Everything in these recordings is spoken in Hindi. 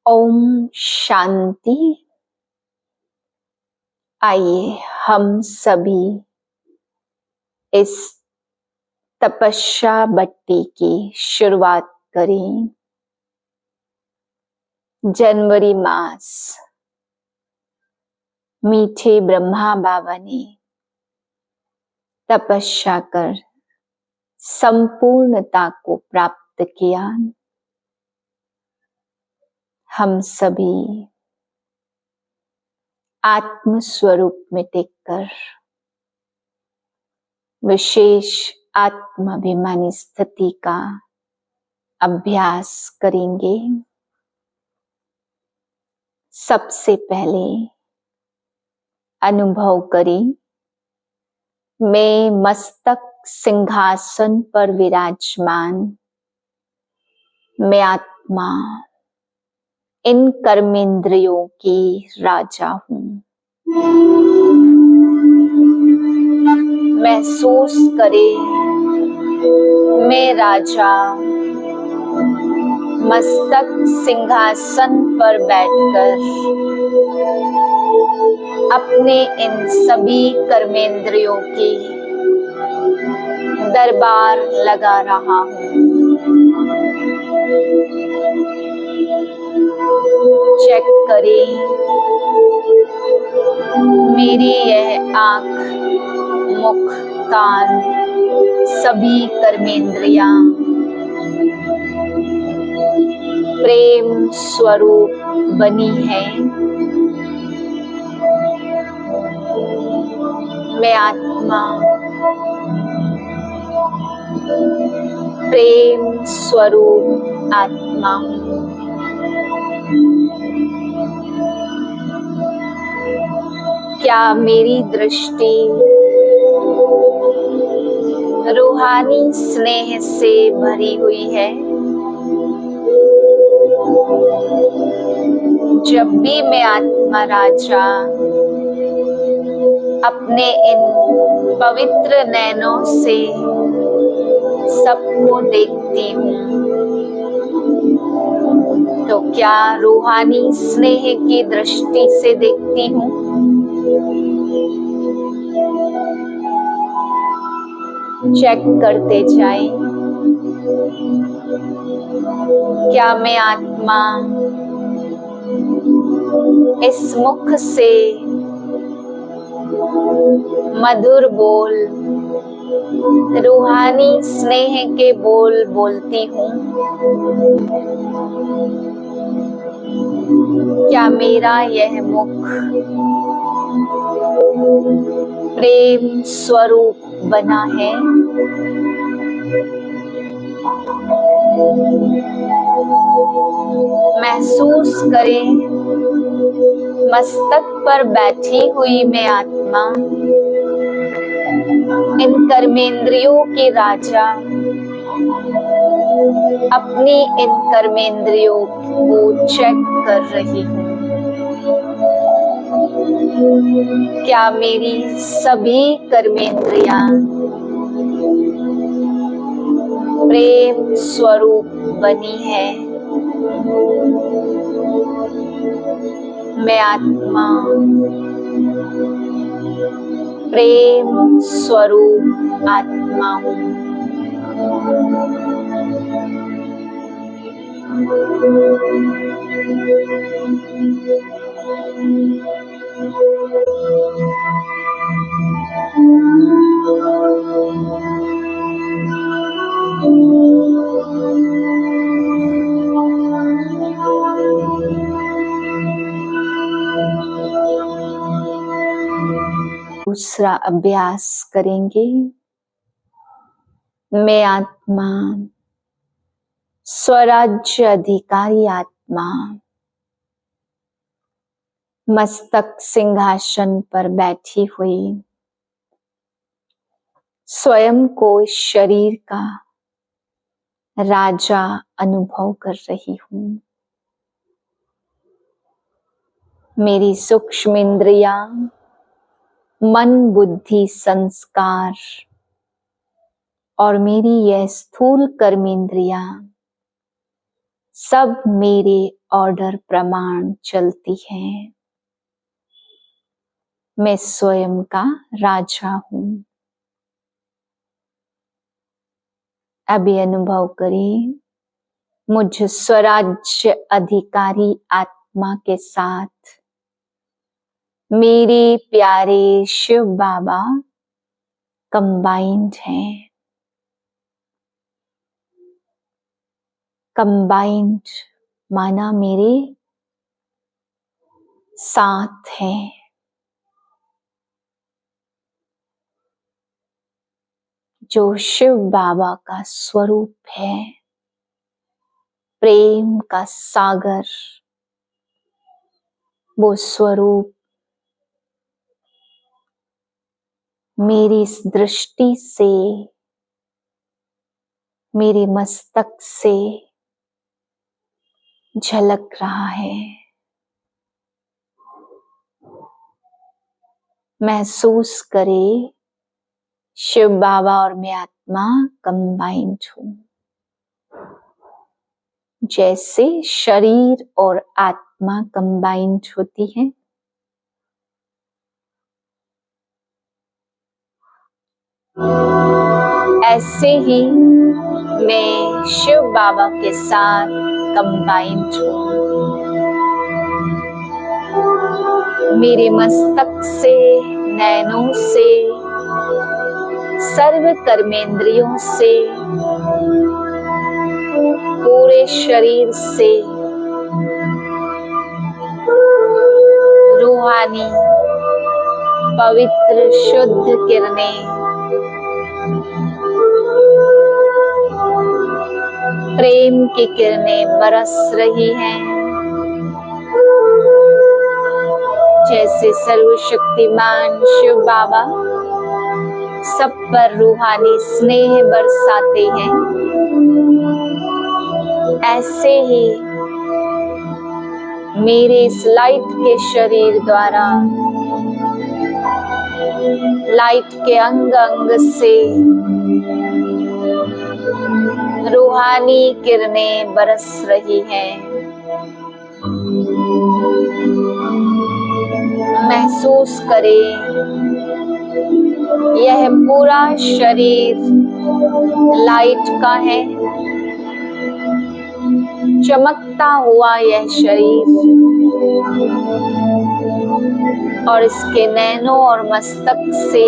ओम शांति। आइए हम सभी इस तपस्या बट्टी की शुरुआत करें। जनवरी मास मीठे ब्रह्मा बाबा ने तपस्या कर संपूर्णता को प्राप्त किया। हम सभी आत्म स्वरूप में टिककर विशेष आत्माभिमानी स्थिति का अभ्यास करेंगे। सबसे पहले अनुभव करें, मैं मस्तक सिंहासन पर विराजमान, मैं आत्मा इन कर्मेंद्रियों की राजा हूँ। महसूस करें, मैं राजा मस्तक सिंहासन पर बैठकर अपने इन सभी कर्मेंद्रियों की दरबार लगा रहा हूँ। चेक करें, मेरी यह आँख, मुख, कान, सभी कर्मेंद्रियां प्रेम स्वरूप बनी है। मैं आत्मा प्रेम स्वरूप आत्मा हूँ। क्या मेरी दृष्टि रूहानी स्नेह से भरी हुई है? जब भी मैं आत्मा राजा अपने इन पवित्र नैनों से सबको देखती हूँ, तो क्या रूहानी स्नेह की दृष्टि से देखती हूँ? चेक करते जाएं, क्या मैं आत्मा इस मुख से मधुर बोल, रूहानी स्नेह के बोल बोलती हूँ? क्या मेरा यह मुख प्रेम स्वरूप बना है? महसूस करें, मस्तक पर बैठी हुई मैं आत्मा इन कर्मेंद्रियों की राजा अपनी इन कर्मेंद्रियों को चेक कर रही हूँ। क्या मेरी सभी कर्मेंद्रियां प्रेम स्वरूप बनी है? मैं आत्मा प्रेम स्वरूप आत्मा हूँ। दूसरा अभ्यास करेंगे, मैं आत्मा स्वराज्य अधिकारी आत्मा मस्तक सिंहासन पर बैठी हुई स्वयं को इस शरीर का राजा अनुभव कर रही हूँ। मेरी सूक्ष्म इंद्रियां, मन, बुद्धि, संस्कार और मेरी यह स्थूल कर्मेंद्रियां सब मेरे ऑर्डर प्रमाण चलती है। मैं स्वयं का राजा हूं। अभी अनुभव करें, मुझ स्वराज्य अधिकारी आत्मा के साथ मेरे प्यारे शिव बाबा कंबाइंड हैं। कंबाइंड माना मेरे साथ हैं। जो शिव बाबा का स्वरूप है, प्रेम का सागर, वो स्वरूप मेरी इस दृष्टि से, मेरे मस्तक से झलक रहा है। महसूस करे शिव बाबा और मैं आत्मा कंबाइंड हूं। जैसे शरीर और आत्मा कंबाइंड होती है, ऐसे ही मैं शिव बाबा के साथ कंबाइंड हूं। मेरे मस्तक से, नैनों से, सर्व कर्मेंद्रियों से, पूरे शरीर से रूहानी पवित्र शुद्ध किरणें प्रेम की किरणें बरस रही हैं। जैसे सर्वशक्तिमान शिव बाबा सब पर रूहानी स्नेह बरसाते हैं, ऐसे ही मेरे इस लाइट के शरीर द्वारा, लाइट के अंग अंग से रूहानी किरणें बरस रही हैं। महसूस करें, यह पूरा शरीर लाइट का है। चमकता हुआ यह शरीर और इसके नैनों और मस्तक से,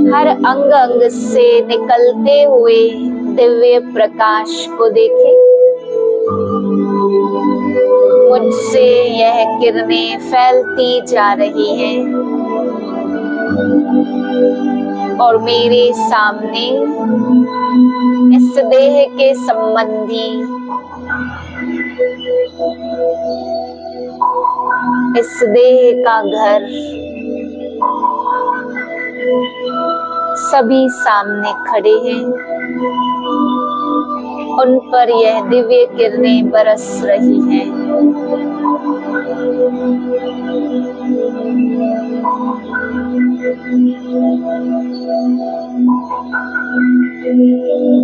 हर अंग अंग से निकलते हुए दिव्य प्रकाश को देखें। मुझसे यह किरणें फैलती जा रही हैं और मेरे सामने इस देह के संबंधी, इस देह का घर सभी सामने खड़े हैं। उन पर यह दिव्य किरणें बरस रही हैं।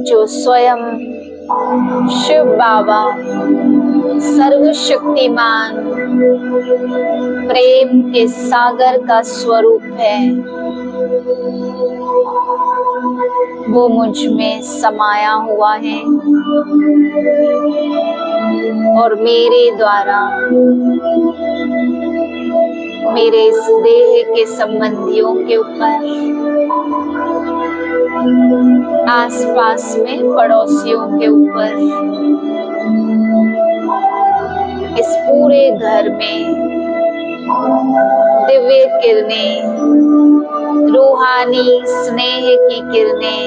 जो स्वयं शिव बाबा सर्वशक्तिमान प्रेम के सागर का स्वरूप है, वो मुझ में समाया हुआ है और मेरे द्वारा मेरे इस देह के संबंधियों के ऊपर, आसपास में पड़ोसियों के ऊपर, इस पूरे घर में दिव्य किरणें, रूहानी स्नेह की किरणें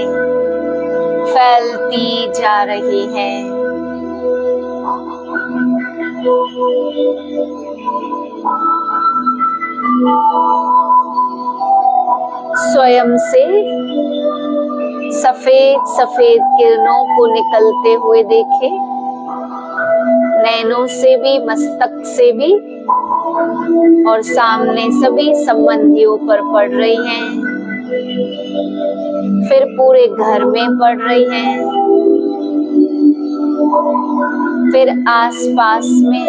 फैलती जा रही हैं। स्वयं से सफेद सफेद किरणों को निकलते हुए देखें, नैनों से भी, मस्तक से भी और सामने सभी संबंधियों पर पड़ रही हैं, फिर पूरे घर में पड़ रही हैं। फिर आसपास में,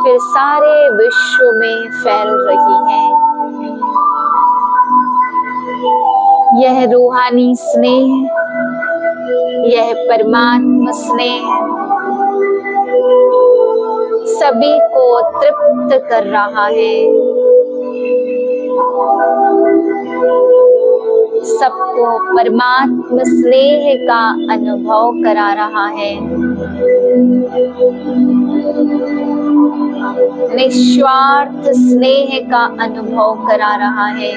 फिर सारे विश्व में फैल रही है। यह रूहानी स्नेह, यह परमात्मा स्नेह सभी को तृप्त कर रहा है, सबको परमात्मा स्नेह का अनुभव करा रहा है। निस्वार्थ स्नेह का अनुभव करा रहा है।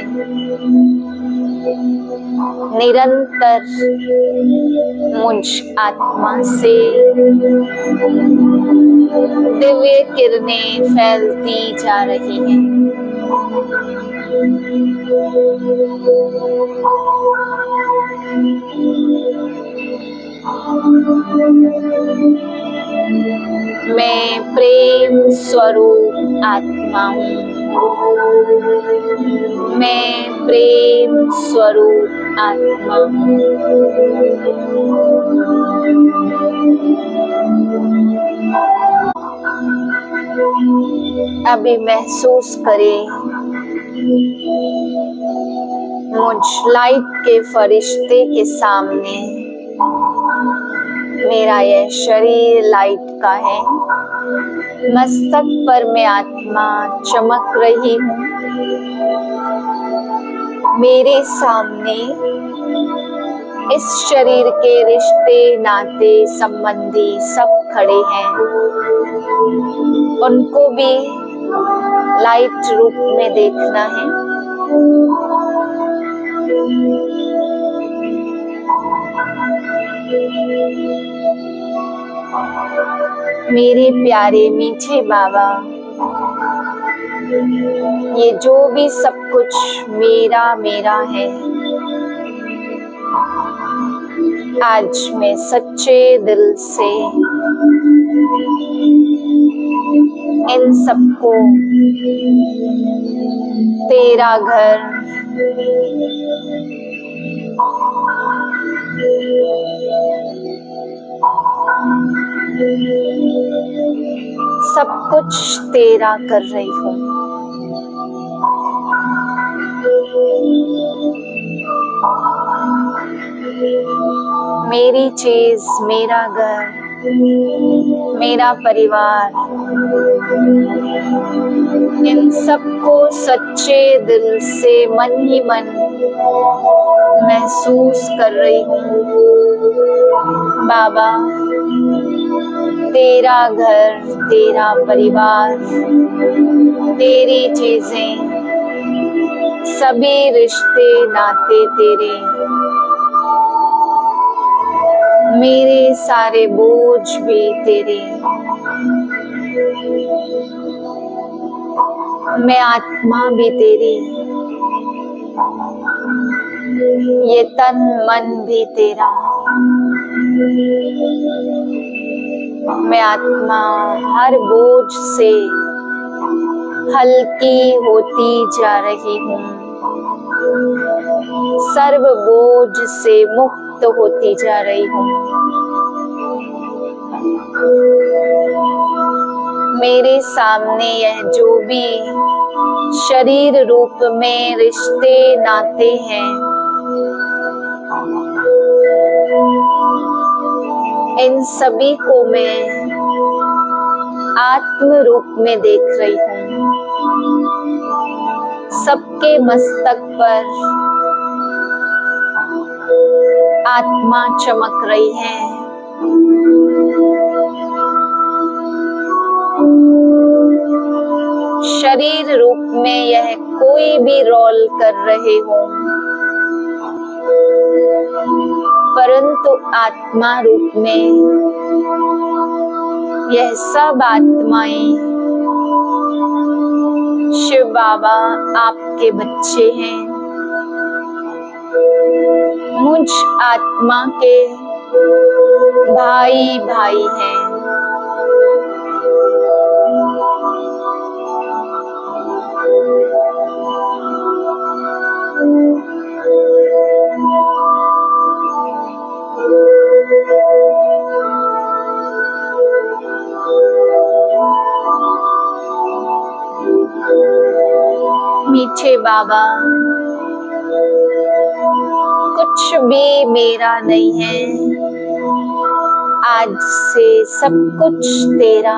निरंतर मुझ आत्मा से दिव्य किरणें फैलती जा रही हैं। मैं प्रेम स्वरूप आत्मा हूँ। मैं प्रेम स्वरूप आत्मा हूँ। अभी महसूस करें मुझ लाइट के फरिश्ते के सामने मेरा यह शरीर लाइट का है। मस्तक पर मैं आत्मा चमक रही हूँ। मेरे सामने इस शरीर के रिश्ते नाते संबंधी सब खड़े हैं। उनको भी लाइट रूप में देखना है। मेरे प्यारे मीठे बाबा, ये जो भी सब कुछ मेरा मेरा है, आज मैं सच्चे दिल से इन सबको तेरा घर सब कुछ तेरा कर रही हूँ। मेरी चीज, मेरा घर, मेरा परिवार, इन सबको सच्चे दिल से मन ही मन महसूस कर रही हूँ। बाबा, तेरा घर, तेरा परिवार, तेरी चीजें, सभी रिश्ते नाते तेरे, मेरे सारे बोझ भी तेरे। मैं आत्मा भी तेरी, ये तन मन भी तेरा। मैं आत्मा हर बोझ से हल्की होती जा रही हूँ। सर्व बोझ से मुक्त होती जा रही हूँ। मेरे सामने यह जो भी शरीर रूप में रिश्ते नाते हैं, इन सभी को मैं आत्म रूप में देख रही हूँ। सबके मस्तक पर आत्मा चमक रही है। शरीर रूप में यह कोई भी रोल कर रहे हो, परंतु आत्मा रूप में यह सब आत्माएं शिव बाबा आपके बच्चे हैं। मुझ आत्मा के भाई भाई हैं। मीठे बाबा, कुछ भी मेरा नहीं है, आज से सब कुछ तेरा।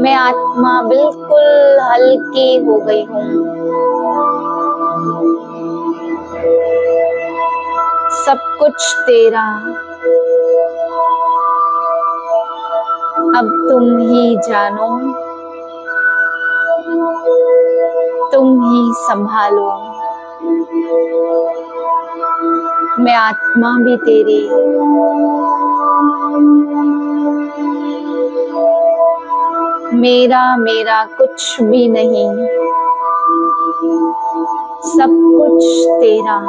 मैं आत्मा बिल्कुल हल्की हो गई हूँ। सब कुछ तेरा, अब तुम ही जानो, तुम ही संभालो। मैं आत्मा भी तेरी, मेरा कुछ भी नहीं, सब कुछ तेरा।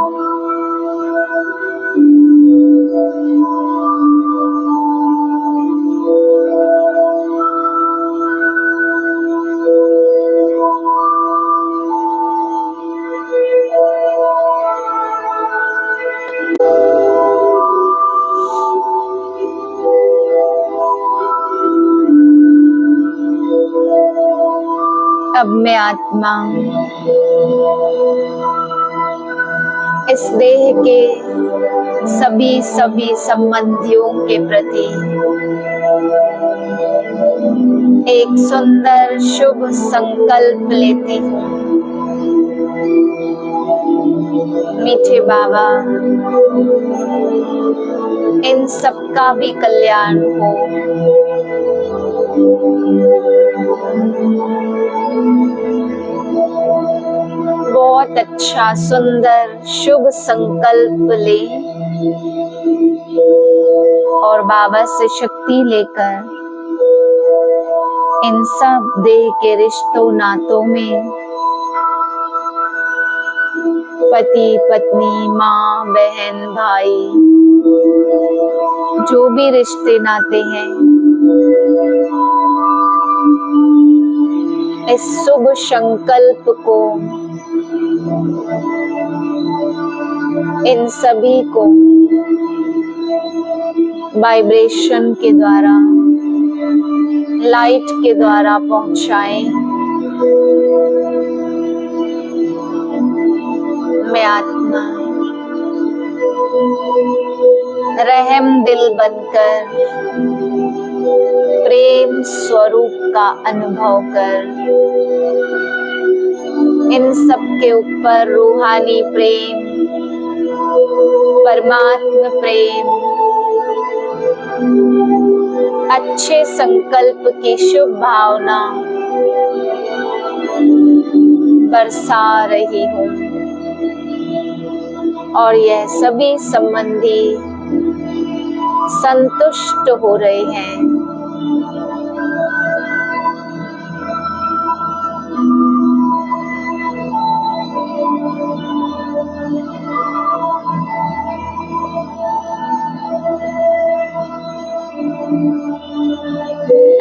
अब मैं आत्मा इस देह के सभी संबंधियों के प्रति एक सुंदर शुभ संकल्प लेती हूँ। मीठे बाबा, इन सबका भी कल्याण हो। बहुत अच्छा सुंदर शुभ संकल्प ले और बाबा से शक्ति लेकर इन सब देह के रिश्तों नातों में पति पत्नी, माँ बहन, भाई, जो भी रिश्ते नाते हैं, इस शुभ संकल्प को इन सभी को वाइब्रेशन के द्वारा, लाइट के द्वारा पहुंचाएं। मैं आत्मा रहम दिल बनकर प्रेम स्वरूप का अनुभव कर इन सब के ऊपर रूहानी प्रेम, परमात्मा प्रेम, अच्छे संकल्प की शुभ भावना बरसा रही हूँ और यह सभी संबंधी संतुष्ट हो रहे हैं।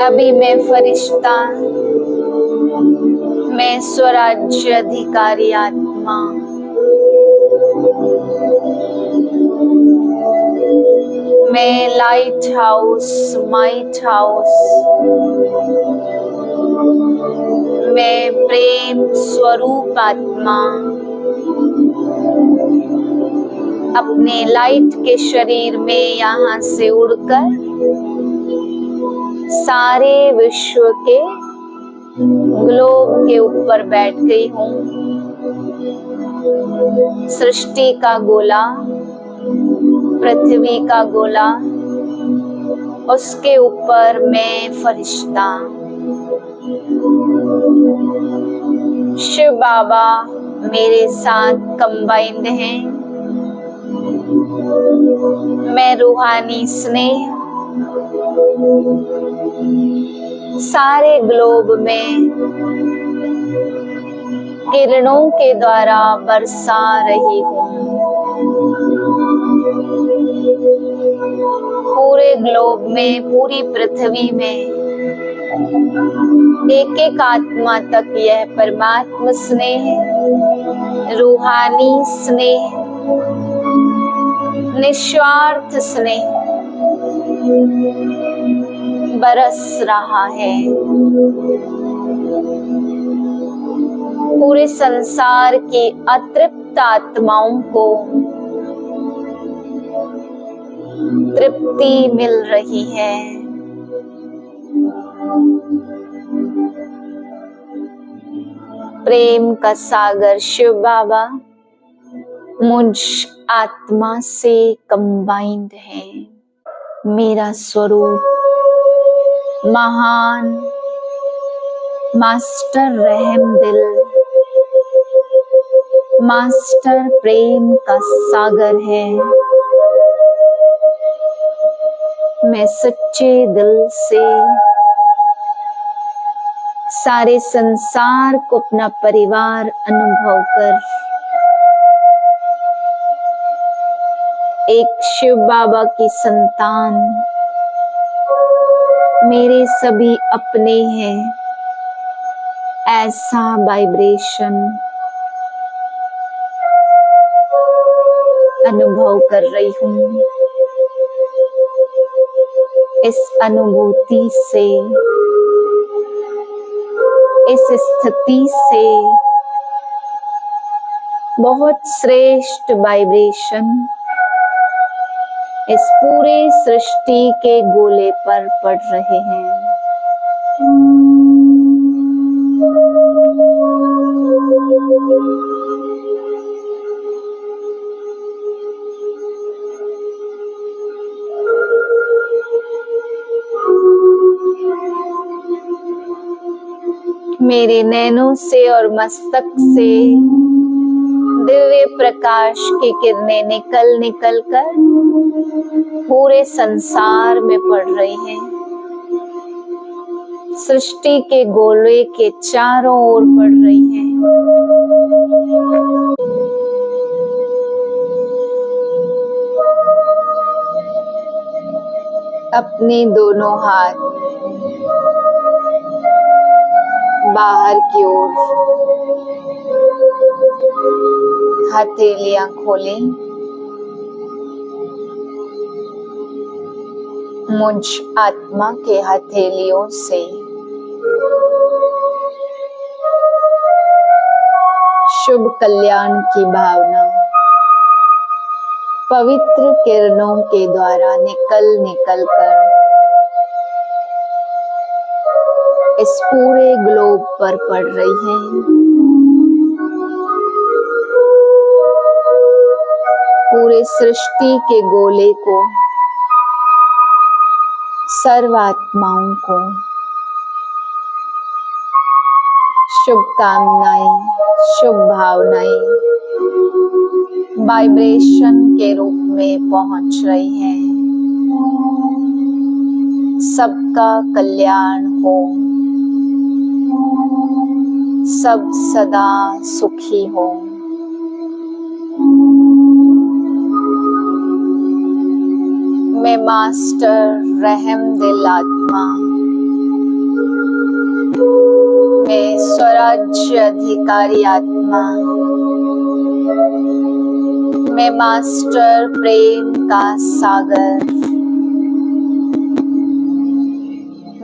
अभी मैं फरिश्ता, मैं स्वराज्य अधिकारी आत्मा, मैं लाइट हाउस, माइट हाउस, मैं प्रेम स्वरूप आत्मा अपने लाइट के शरीर में यहाँ से उड़कर सारे विश्व के ग्लोब के ऊपर बैठ गई हूँ। सृष्टि का गोला, पृथ्वी का गोला, उसके ऊपर मैं फरिश्ता। शिव बाबा मेरे साथ कंबाइंड हैं। मैं रूहानी स्नेह सारे ग्लोब में किरणों के द्वारा बरसा रही हूँ। पूरे ग्लोब में, पूरी पृथ्वी में एक एक आत्मा तक यह परमात्मा स्नेह, रूहानी स्नेह, निस्वार्थ स्नेह बरस रहा है। पूरे संसार की अतृप्त आत्माओं को तृप्ति मिल रही है। प्रेम का सागर शिव बाबा मुझ आत्मा से कंबाइंड है। मेरा स्वरूप महान मास्टर रहम दिल, मास्टर प्रेम का सागर है। मैं सच्चे दिल से सारे संसार को अपना परिवार अनुभव कर एक शिव बाबा की संतान, मेरे सभी अपने हैं, ऐसा वाइब्रेशन अनुभव कर रही हूँ। इस अनुभूति से, इस स्थिति से बहुत श्रेष्ठ वाइब्रेशन इस पूरे सृष्टि के गोले पर पड़ रहे हैं। मेरे नैनों से और मस्तक से दिव्य प्रकाश की किरणें निकल निकल कर पूरे संसार में पड़ रही हैं। सृष्टि के गोले के चारों ओर पड़ रही हैं। अपने दोनों हाथ बाहर की ओर हथेलियां खोलें। मुझ आत्मा के हथेलियों से शुभ कल्याण की भावना पवित्र किरणों के द्वारा निकल निकल कर इस पूरे ग्लोब पर पड़ रही है। पूरे सृष्टि के गोले को, सर्वात्माओं को शुभकामनाएं, शुभ भावनाएं वाइब्रेशन के रूप में पहुंच रही हैं। सबका कल्याण हो, सब सदा सुखी हो। मैं मास्टर रहम दिल आत्मा, मैं स्वराज्य अधिकारी आत्मा, मैं मास्टर प्रेम का सागर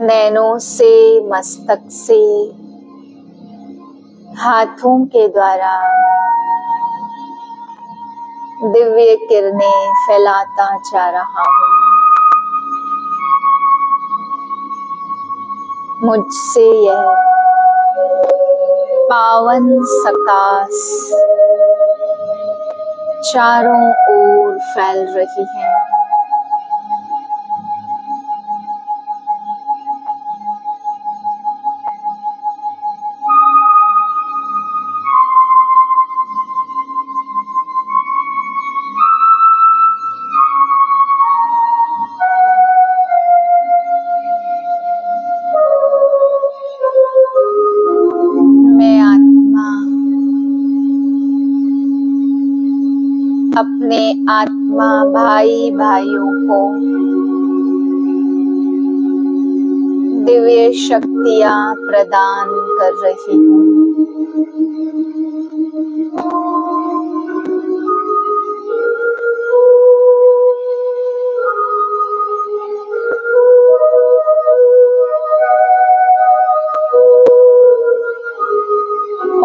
नैनों से, मस्तक से, हाथों के द्वारा दिव्य किरणें फैलाता जा रहा हूँ। मुझसे यह पावन सकाश चारों ओर फैल रही है। अपने आत्मा भाई भाइयों को दिव्य शक्तियां प्रदान कर रही हूँ।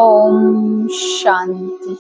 ओम शांति।